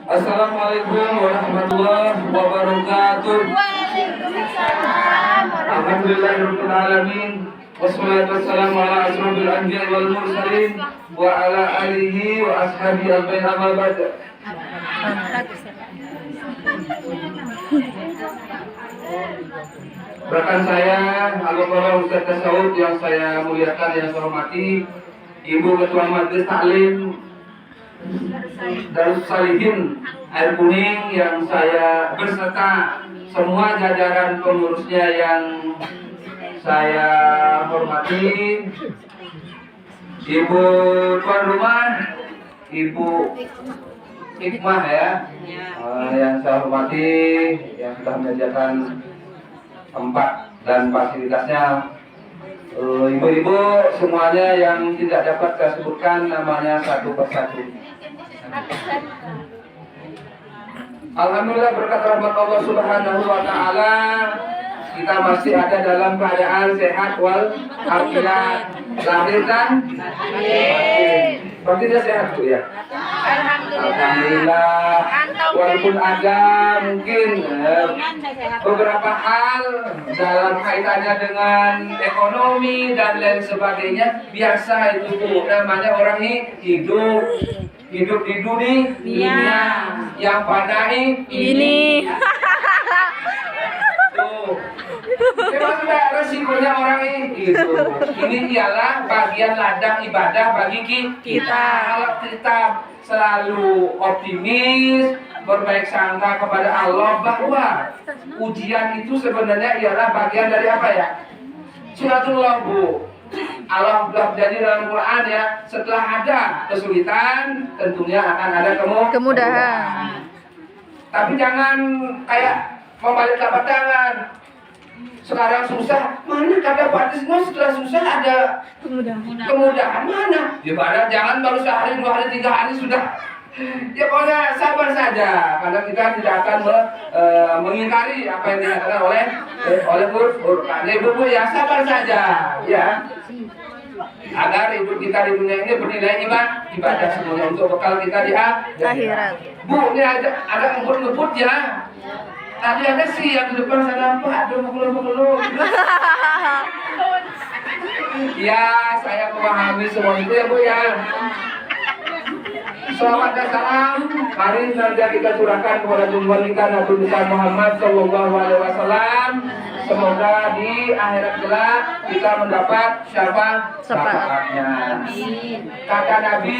Assalamualaikum warahmatullahi wabarakatuh. Waalaikumsalam. Alhamdulillahirabbil alamin. Wassalatu wassalamu ala asrofil anbiya'i wal mursalin wa ala alihi wa ashabihi ajmain amma ba'd. Rekan saya, Al-Qurra Ustaz Tasawuf yang saya muliakan, yang saya hormati, Ibu Ketua Majelis Taklim Darus Salihin Air Kuning yang saya berserta semua jajaran pengurusnya yang saya hormati, Ibu tuan rumah, Ibu Hikmah ya, yang saya hormati, yang sudah menyediakan tempat dan fasilitasnya, ibu-ibu semuanya yang tidak dapat saya sebutkan namanya satu persatu. Alhamdulillah berkat rahmat Allah Subhanahu wa taala kita masih ada dalam keadaan sehat wal afiat, lahir dan batin. Berarti dia sehat tuh ya. Alhamdulillah. Walaupun ada mungkin beberapa hal dalam kaitannya dengan ekonomi dan lain sebagainya, biasa itu Bu, namanya orang hidup di dunia yang panai ini. Tuh. Memang sudah resikonya orang ini gitu. Ini ialah bagian ladang ibadah bagi kita. Kalau kita selalu optimis, berbaik sangka kepada Allah bahwa ujian itu sebenarnya ialah bagian dari apa ya? Suratullah Bu. Allah sudah berjanji dalam Quran ya, setelah ada kesulitan tentunya akan ada kemudahan. Tapi jangan kayak membalik telapak tangan. Sekarang susah, mana kata Pak Tisno setelah susah ada kemudahan mana? Ya jangan baru sehari, 2 hari, 3 hari sudah. Ya pokoknya sabar saja, karena kita tidak akan mengingkari apa yang dikatakan oleh ibu ya, sabar saja ya. Agar hidup kita di dunia ini bernilai ibadah semuanya untuk bekal kita di akhirat. Bu, ini ada ngebut ya. Tadi ada sih yang di depan sana, Pak, aduh mengeluh. Ya, saya memahami semua itu ya Bu ya. Selamat dan salam, mari saja kita curahkan kepada junjungan kita Nabi besar Muhammad Sallallahu Alaihi Wasallam. Semoga di akhirat kelak kita mendapat syafaatnya. Kata Nabi,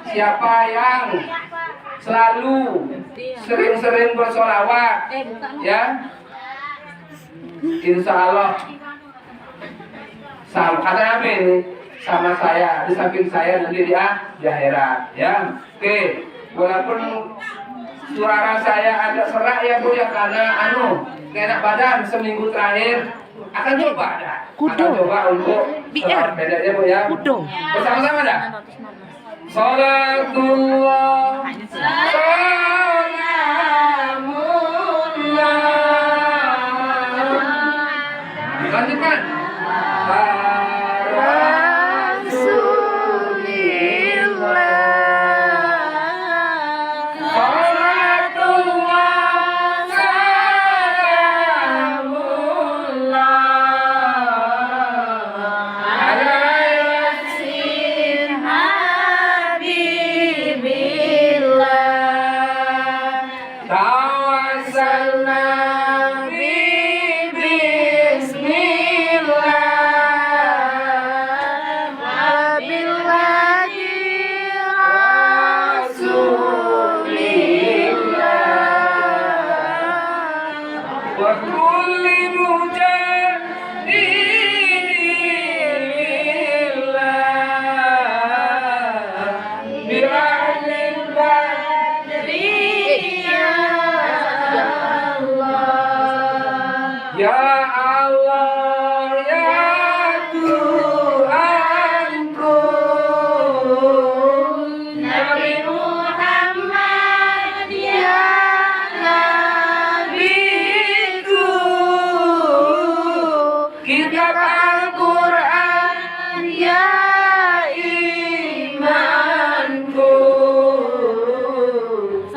siapa yang selalu sering-sering bersolawat, ya, insya Allah, kata Nabi ini, sama saya, di samping saya nanti dia di akhirat, ya. Oke, walaupun suara saya agak serak ya Bu ya, karena enak badan seminggu terakhir, akan coba untuk bedanya Bu ya. Bersama-sama dah. Salatullah salamullah. Lanjutkan. Bila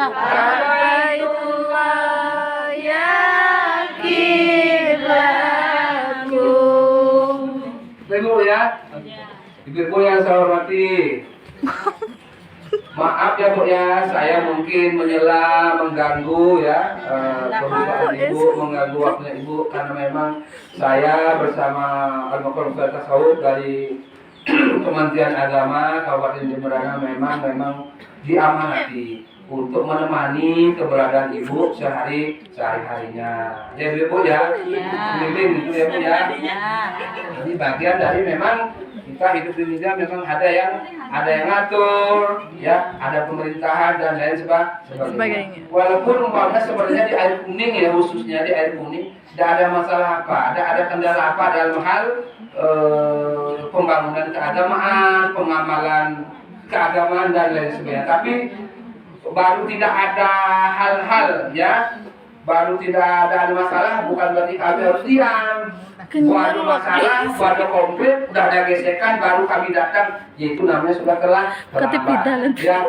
Kabaitullah ya kiblatku. Ibu ya, ibu yang saya hormati. Maaf ya Bu ya, saya mungkin menyela, mengganggu ya kebutuhan Ibu, mengganggu waktunya Ibu karena memang saya bersama Al-Muqarrab Tasawuf dari Kementerian Agama Kabupaten Jemberana memang diamanati untuk menemani keberadaan Ibu sehari-harinya. Ya Bu ya, bimbing gitu ya Bu ya. Ini bagian dari memang kita hidup di Indonesia memang ada yang ngatur, ya, ada pemerintahan dan lain sebagainya. Walaupun umpamanya sebenarnya di air kuning ya, khususnya di air kuning, tidak ada masalah apa, ada kendala apa dalam hal pembangunan keagamaan, pengamalan keagamaan dan lain sebagainya. Tapi baru tidak ada hal-hal ya, baru tidak ada masalah, bukan berarti kami harus diam. Baru masalah, baru konflik, udah ada gesekan, baru kami datang, yaitu namanya sudah terlambat. Ya,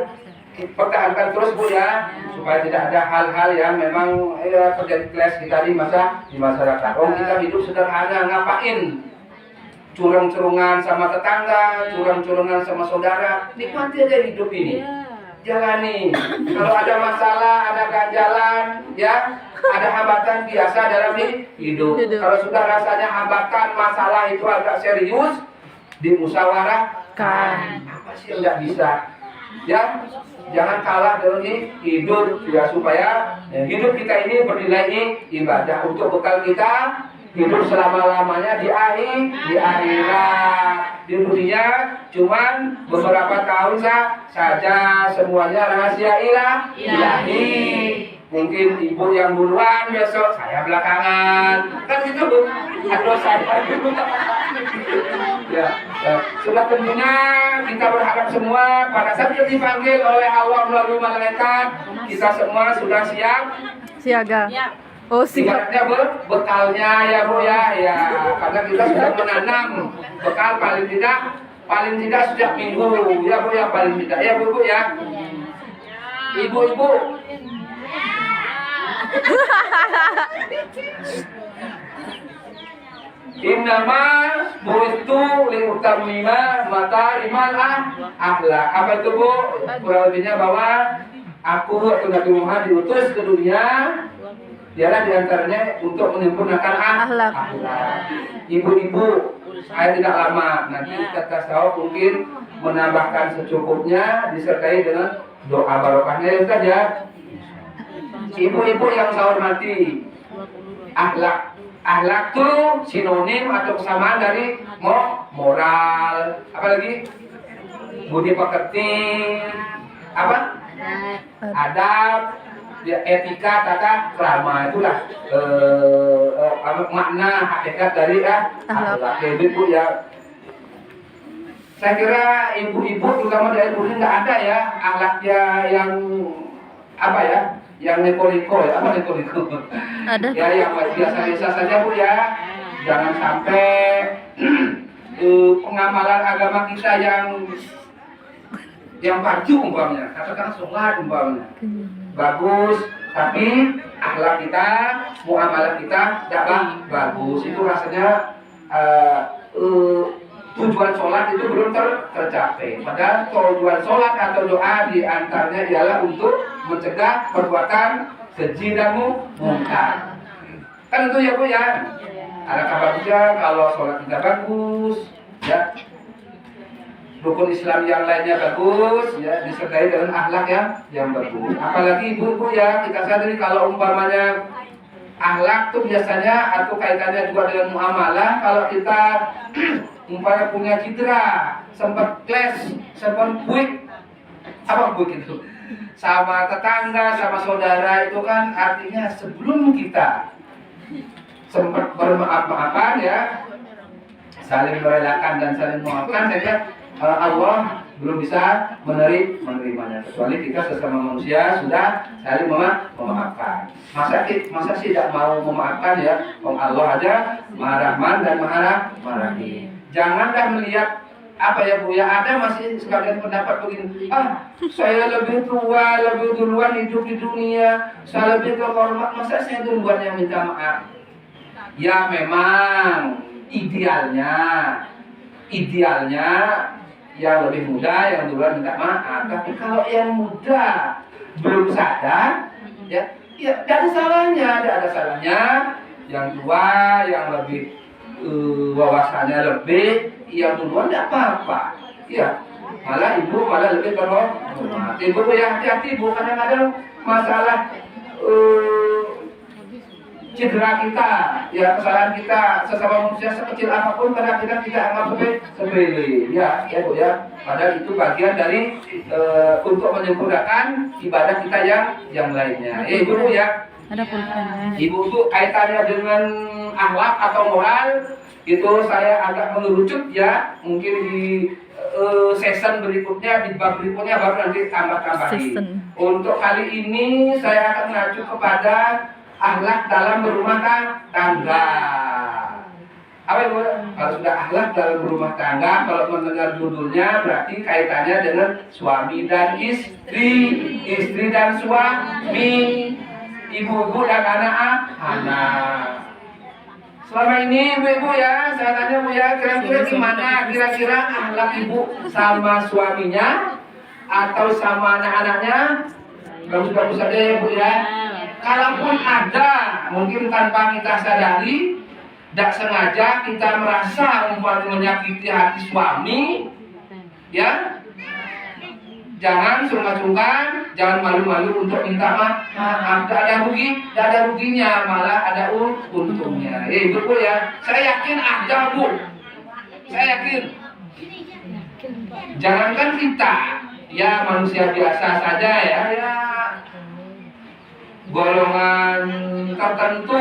pertahankan terus Bu ya, supaya tidak ada hal-hal yang memang terjadi clash kita di masyarakat. Kita hidup sederhana, ngapain? Curang-curungan sama tetangga, curang-curungan sama saudara, nikmati aja hidup ini. Jalani. Kalau ada masalah, ada ganjalan, ya, ada hambatan biasa dalam hidup. Kalau sudah rasanya hambatan, masalah itu agak serius, dimusyawarahkan. Apa sih yang nggak bisa? Ya, jangan kalah dalam hidup, ya, supaya hidup kita ini bernilai ibadah untuk bekal kita hidup selama-lamanya di akhirat. Di dunia cuman beberapa tahun saja, semuanya rahasia ilahi. Mungkin ibu yang duluan, besok saya belakangan. Kan gitu Bu. Atau saya dulu. Ya, sudah tentunya kita berharap semua pada saat kita dipanggil oleh Allah melalui malaikat, kita semua sudah siaga. Oh, sifatnya bekalnya ya Bu ya, karena kita sudah menanam bekal paling tidak setiap minggu ya Bu ya, paling tidak ya Bu ya. Ibu-ibu. Innama buistu liutammima makarimal akhlak. Apa itu Bu? Kurang lebihnya bahwa aku atau Nabi Muhammad diutus ke dunia ialah diantaranya untuk menyempurnakan akhlak. Ibu-ibu, saya tidak lama nanti Ustaz Tasawuf mungkin menambahkan secukupnya disertai dengan doa barokahnya saja. Ibu-ibu yang saya hormati, akhlak itu sinonim atau kesamaan dari moral, apalagi budi pekerti, apa? Adab, ya, etika, tata krama, itulah makna hakikat dari akhlak. Ibu ya, saya kira ibu-ibu terutama dari ibu nggak ada ya akhlaknya yang apa ya, yang neko-neko ya, apa neko-neko? Ada. Ya, yang biasa-biasa saja Bu ya. Jangan sampai pengamalan agama kita yang baju umpamanya, katakan sholat umpamanya bagus, tapi akhlak kita, muamalah kita tidak bagus. Itu rasanya tujuan sholat itu belum tercapai. Padahal tujuan sholat atau doa diantaranya ialah untuk mencegah perbuatan keji dan mungkar. Kan itu ya Bu ya. Ada kabar juga kalau sholat kita bagus, ya. Rukun Islam yang lainnya bagus, ya, disertai dengan akhlak yang bagus. Apalagi ibu-ibu ya, kita sadari kalau umpamanya akhlak itu biasanya atau kaitannya juga dengan muamalah. Kalau kita umpamanya punya citra, sempat clash, sempat buik, apa buik itu? Sama tetangga, sama saudara, itu kan artinya sebelum kita sempat bermaaf-maafan ya, saling merelakan dan saling memaafkan, saya kira Allah belum bisa menerimanya, kecuali kita sesama manusia sudah saling memaafkan. Masa sih tidak mau memaafkan ya? Allah aja Maha Rahman dan Maha Rahim. Janganlah melihat apa ya Bu ya, ada masih sebagian pendapat begini, saya lebih tua, lebih duluan hidup di dunia, saya lebih terhormat, masa saya duluan yang minta maaf? Ya memang idealnya yang lebih muda yang duluan minta maaf. Tapi kalau yang muda belum sadar, ya tidak ada salahnya, yang tua yang lebih wawasannya lebih, yang duluan tidak apa-apa. Ya, malah ibu malah lebih terhormat. Ibu ya hati-hati, Bu, kadang-kadang masalah cedera kita, ya kesalahan kita sesama manusia sekecil apapun kadang-kadang kita anggap sepele, ya Bu ya. Padahal itu bagian dari untuk menyempurnakan ibadah kita yang lainnya. Ibu ya. Ada pulpen. Ibu itu kaitannya dengan akhlak atau moral itu saya agak mengerucut ya. Mungkin di season berikutnya, di bab berikutnya baru nanti tambah-tambahin. Untuk kali ini saya akan mengacu kepada akhlak dalam berumah tangga. Apa itu? Kalau sudah akhlak dalam berumah tangga, kalau mendengar judulnya berarti kaitannya dengan suami dan istri dan suami, ibu-ibu dan anak-anak. Selama ini ibu ya, saya tanya Bu ya, kira-kira gimana kira-kira akhlak ibu sama suaminya atau sama anak-anaknya? Bagus-bagus saja ya Bu ya. Kalaupun ada, mungkin tanpa kita sadari, tidak sengaja kita merasa menyakiti hati suami, ya, jangan sungkan-sungkan, jangan malu-malu untuk minta maaf. Tidak ada ruginya, malah ada untungnya. Ibu Bu ya, saya yakin ada Bu, saya yakin. Jangankan kita, ya manusia biasa saja ya golongan tertentu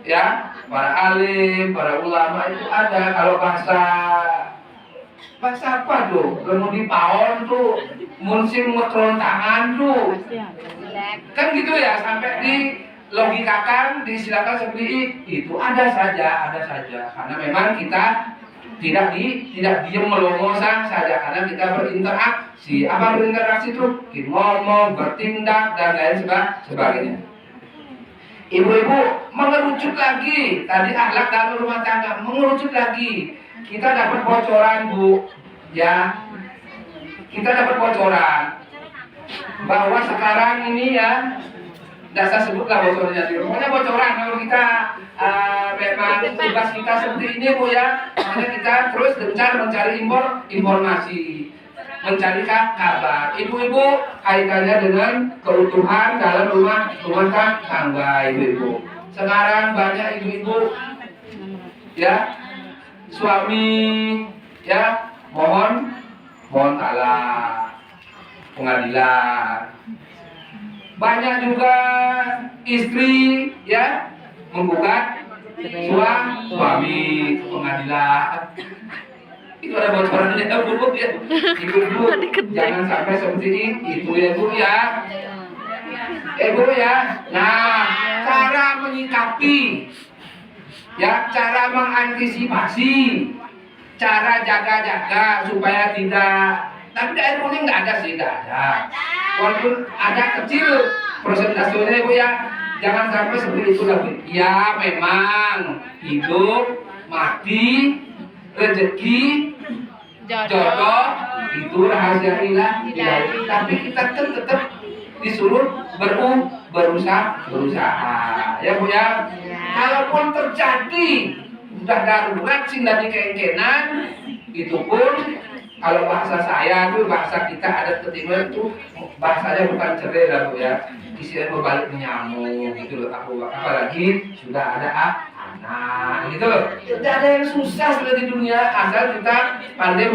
ya para alim, para ulama itu ada. Kalau bahasa apa tuh, kemudian paon tuh musim tangan tuh kan gitu ya, sampai di logikakan, disilakan seperti itu. Ada saja karena memang kita tidak diam melongo saja, karena kita berinteraksi. Apa berinteraksi itu? Kita ngomong, bertindak dan lain sebagainya. Ibu-ibu mengerucut lagi tadi akhlak dalam rumah tangga, mengerucut lagi. Kita dapat bocoran Bu, ya. Kita dapat bocoran bahwa sekarang ini ya, tidak saya sebutlah bocorannya, pokoknya bocoran kalau kita memang tugas kita seperti ini Bu ya, makanya kita terus gencar mencari informasi, mencari kabar. Ibu-ibu kaitannya dengan keutuhan dalam rumah tangga ibu-ibu. Sekarang banyak ibu-ibu ya, suami ya mohon talak, pengadilan. Banyak juga istri ya menggugat suami ke pengadilan. Itu ada bocorannya Bu ya. Ibu-ibu jangan sampai seperti itu ya Bu ya. Bu ya. Nah, cara menyikapi ya, cara mengantisipasi, cara jaga-jaga supaya tidak, tapi air kuning nggak ada sih, tidak ada. Walaupun ada kecil persentasenya Bu ya, jangan sampai seperti itu lagi. Ya memang hidup, mati, rezeki, jodoh itu rahasia ilahi. Tapi kita tetap disuruh berusaha ya Bu ya. Kalaupun terjadi udah darurat sih dari kengkenan, itu pun kalau bahasa saya tuh, bahasa kita ada ketimbang itu bahasanya bukan cerai lah Bu ya, istilahnya berbalik menyambung gitu loh. Apalagi sudah ada anak gitu loh. Tidak ada yang susah sudah di dunia asal kita pandai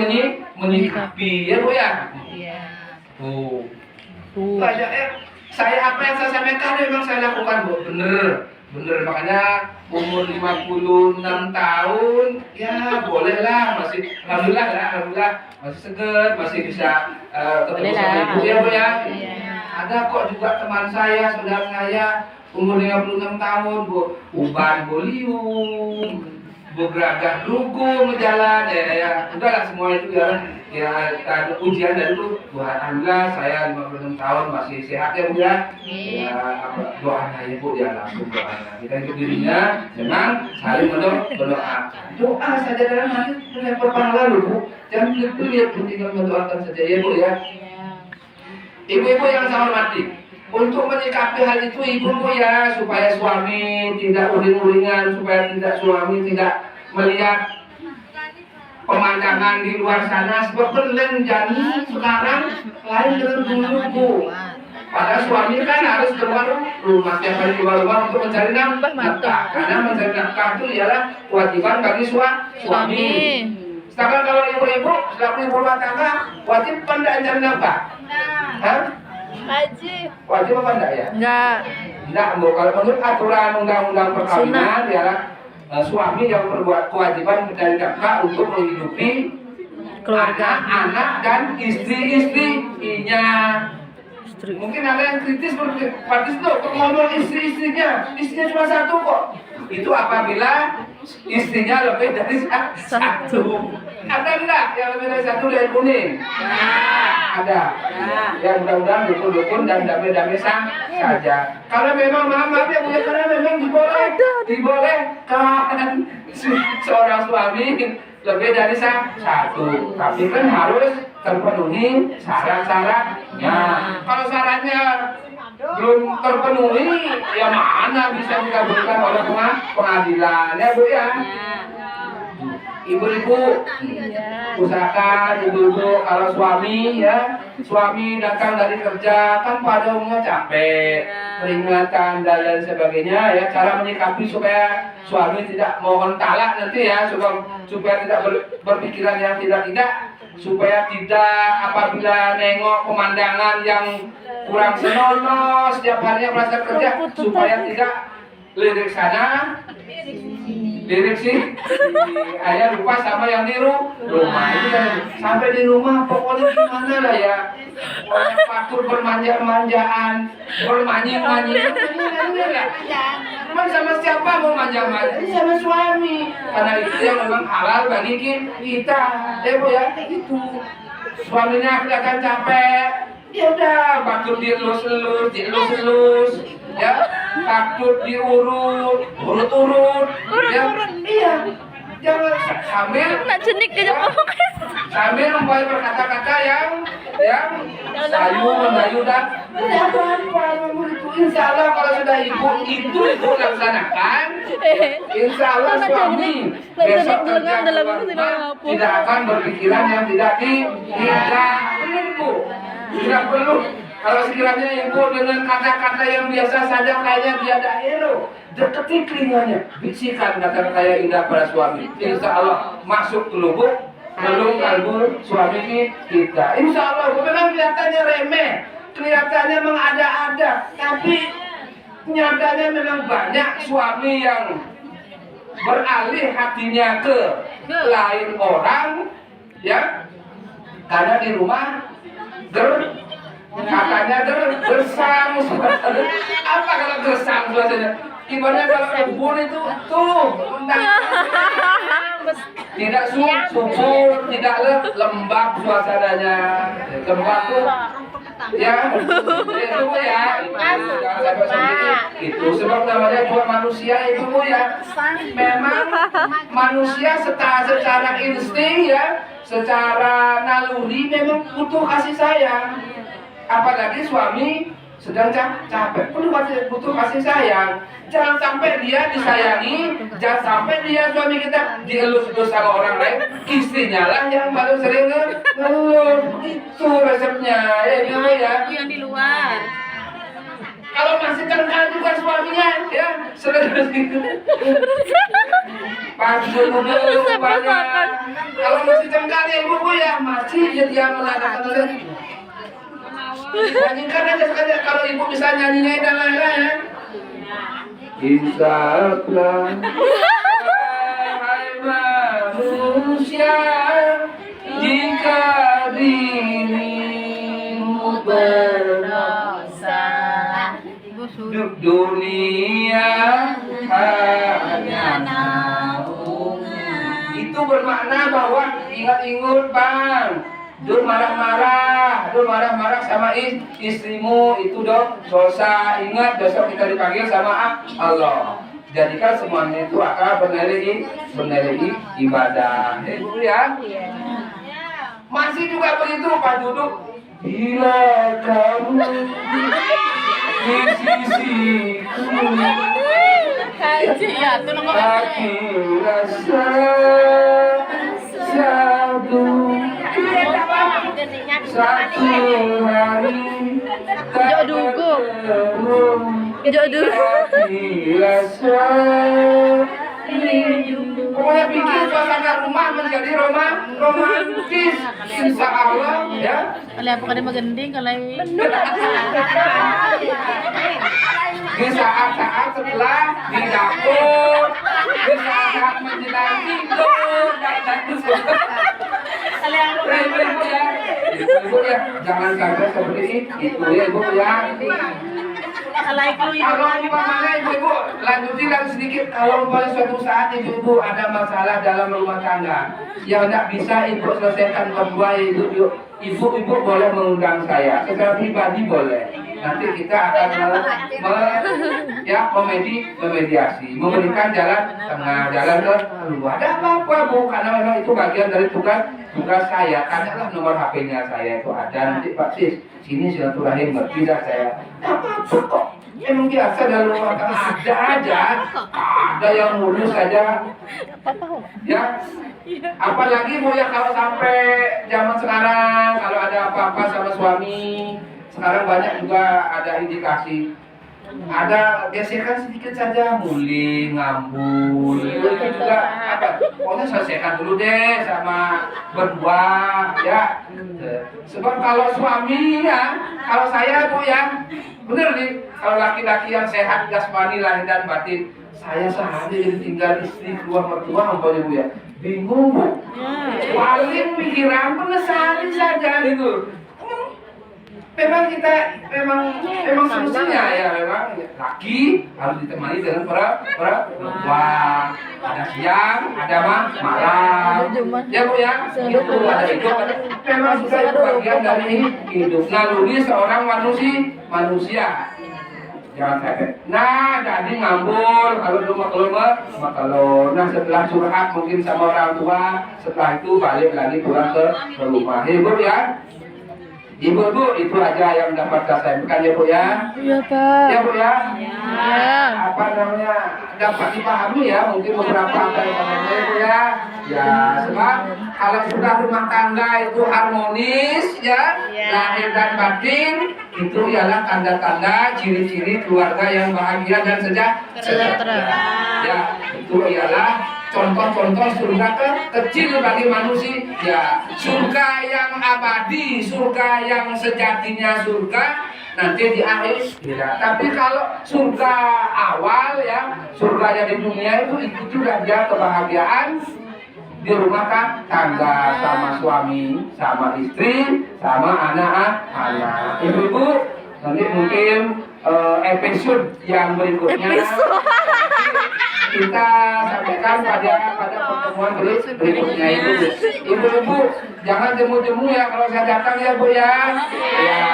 menyikapi ya Bu ya. Tuh. Saya apa yang saya sampaikan memang saya lakukan Bu, bener. Makanya umur 56 tahun ya bolehlah, masih alhamdulillah masih seger, masih bisa ketemu sama ibu ya Bu ya. Ada kok juga teman saya, saudara saya umur 56 tahun Bu, uban bolium beragak dukung jalan ya udahlah semua itu ya ujian dari itu buat alhamdulillah saya 56 tahun masih sehat ya Bu ya. Ya doanya Ibu ya langsung doanya kita hidup dirinya dengan saling berdoa saja dalam hati dengan berpahala Bu jangan lihat tinggal mendoakan saja ya Bu ya. Ibu-ibu yang saya hormati untuk menyikapi hal itu ibu ya supaya suami tidak uring-uringan supaya suami tidak melihat pemandangan di luar sana sebab kalian jadi sekarang lain dengan dulu Bu. Padahal suami kan harus keluar rumah setiap hari keluar rumah untuk mencari nafkah karena mencari nafkah itu ialah kewajiban bagi suami. Sedangkan kalau ibu-ibu selaku ibu rumah tangga wajib pandai mencari nafkah. Hah? Wajib apa enggak ya? Enggak, Bu. Kalau menurut aturan undang-undang perkawinan ialah suami yang berbuat kewajiban mencari nafkah untuk menghidupi keluarga, anak dan istri-istrinya. Mungkin ada yang kritis berarti itu ngomong istrinya cuma satu kok. Itu apabila istrinya lebih dari satu. Ada enggak yang lebih dari satu dari kuning? Ada. Ya mudah-mudahan dukun-dukun dan damai-damai saja. Kalau memang maaf ya Bu ya karena memang dibolehkan seorang suami lebih dari satu. Tapi kan harus terpenuhi syarat-syaratnya. Kalau syaratnya belum terpenuhi, ya mana bisa dikabulkan oleh pengadilan ya Bu ya. Ibu-ibu usahakan ibu-ibu kalau suami datang dari kerja kan pada umumnya capek peringatan dan lain sebagainya ya cara menyikapi supaya suami tidak mohon talak nanti ya supaya tidak berpikiran yang tidak supaya tidak apabila nengok pemandangan yang kurang senonoh setiap harinya merasa kerja supaya tidak lirik sana lirik sih ayah lupa sama yang di rumah itu kan sampai di rumah pokoknya gimana lah ya patut bermanja-manjaan bermanjing-manjing cuma sama siapa mau manja-manja sama suami karena itu yang memang halal bagi kita Bu ya itu suaminya kelihatan capek ya udah patut dilus ya patut urut ya iya jangan sambil sambil membuat berkata-kata yang sayu dan insya Allah kalau sudah ibu laksanakan insya Allah suami besok kerja keluar rumah tidak akan berpikiran yang tidak perlu tidak perlu. Kalau sekiranya ibu dengan kata-kata yang biasa saja kayaknya tiada elo, deketi telinganya, bisikan kata-kata yang indah pada suami. Insya Allah masuk ke lubuk relung kalbu suami kita. Insya Allah memang kelihatannya remeh, kelihatannya mengada-ada, tapi nyatanya memang banyak suami yang beralih hatinya ke lain orang, ya, karena di rumah katanya gersang apa kalau gersang suasananya ibaratnya kalau kebun itu tidak subur tidak lembab suasananya lembab tuh ya itu Bu ya itu sebab namanya buat manusia itu Bu ya memang manusia secara insting ya secara naluri memang butuh kasih sayang apalagi suami sedang capek butuh kasih sayang jangan sampai dia disayangi jangan sampai dia suami kita dielus-elus sama orang lain istrinya lah yang paling sering ngeluh itu resepnya ya yang di luar kalau masih kenal juga suaminya ya sering pasti dulu banyak kalau masih cengkal ya ibu ya masih dia mengatakan nyanyikan aja sekali kalau ibu bisa nyanyinya dan lain-lain insaflah wahai manusia jika dirimu berdosa dunia hanya naungan itu bermakna bahwa ingat-ingat bang, Dul marah-marah sama istrimu itu dong dosa. Ingat dosa kita dipanggil sama Allah. Jadikan semuanya itu akan bernilai ibadah. Bu ya. Masih juga begitu Pak duduk. Bila kamu di sisiku, aku rasa satu hari tak rasa. Pokoknya bikin suasana rumah menjadi romantis, insya Allah ya. Kalau apa kada magending kalau Di saat-saat setelah di dapur, di saat menjelang tidur, Ibu ya, jangan kaget seperti itu ya Ibu ya. Kalau umpamanya ibu lanjutkan sedikit, kalau umpamanya suatu saat ibu ada masalah dalam rumah tangga yang tidak bisa ibu selesaikan berdua, ibu boleh mengundang saya secara pribadi boleh. Nanti kita akan memediasi, memberikan jalan tengah, jalan keluar. Ada apa Bu? Karena memang itu bagian dari tugas saya. Tanyalah nomor HP-nya saya itu ada. Nanti Pak Sis, sini silaturahim tidak saya. Apa kok? Emang biasa dalam rumah tangga ada aja, ada yang mulus saja. Ya, apalagi Bu ya kalau sampai zaman sekarang kalau ada apa-apa sama suami. Sekarang banyak juga ada indikasi, ada gesekan sedikit saja, muling, ngambul, itu juga apa? Pokoknya selesaikan dulu deh sama berdua, ya. Sebab kalau suami ya, kalau saya Bu ya, bener nih, kalau laki-laki yang sehat jasmani lahir dan batin, saya sehari tinggal istri keluar mertua, umpamanya Bu ya, bingung Bu, paling pikiran sehari saja gitu. Memang semestinya ya memang laki harus ditemani dengan perempuan. Ada siang, ada malam. Ya Bu ya, itu ada hidup. Memang sudah itu bagian dari hidup. Naluri seorang manusia. Jangan sampai. Nah, jadi ngambul kalau nah setelah curhat mungkin sama orang tua, setelah itu balik lagi pulang ke rumah. Ibu ya. Ibu itu aja yang dapat saya sampaikan ya Bu ya. Iya Pak. Ya Bu ya. Ya. Apa namanya dapat dipahami ya mungkin beberapa apa yang namanya ya Bu ya. Ya sebab kalau sudah rumah tangga itu harmonis ya, lahir dan batin itu ialah tanda-tanda ciri-ciri keluarga yang bahagia dan sejahtera. Ya itu ialah contoh-contoh surga kecil bagi manusia, ya surga yang abadi, surga yang sejatinya surga nanti di akhir tidak. Tapi kalau surga awal ya, surga yang di dunia itu juga dia kebahagiaan di rumah tangga sama suami, sama istri, sama anak-anak. Ibu-ibu nanti mungkin episode yang berikutnya kita sampaikan pada pertemuan berikutnya itu. Ibu-ibu jangan jemu-jemu ya kalau saya datang ya Bu ya. Ya,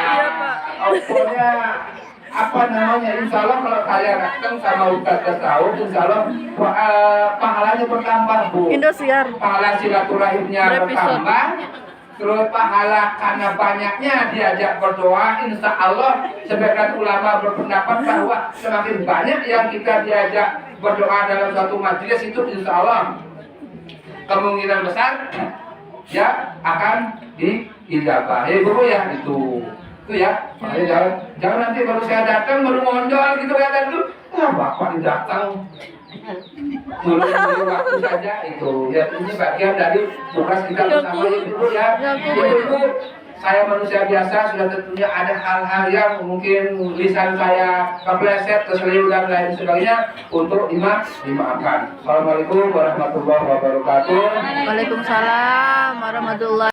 pokoknya apa namanya, insya Allah kalau saya datang sama Ustaz Tasawuf, insya Allah pahalanya bertambah Bu. Indosiar. Pahala silaturahimnya bertambah. Terus pahala karena banyaknya diajak berdoa, insya Allah sebagian ulama berpendapat bahwa semakin banyak yang kita diajak berdoa dalam suatu majelis itu insya Allah kemungkinan besar ya akan diijabah. Bu ya itu ya. Jangan nanti baru saya datang baru ngondol gitu kan tuh. Bapak datang menunggu waktu saja itu ya, ini bagian dari tugas kita bersama Ibu ya. Ibu, saya manusia biasa, sudah tentunya ada hal-hal yang mungkin lisan saya kepleset, keselio dan lain sebagainya untuk dimaafkan. Assalamualaikum warahmatullahi wabarakatuh. Waalaikumsalam warahmatullahi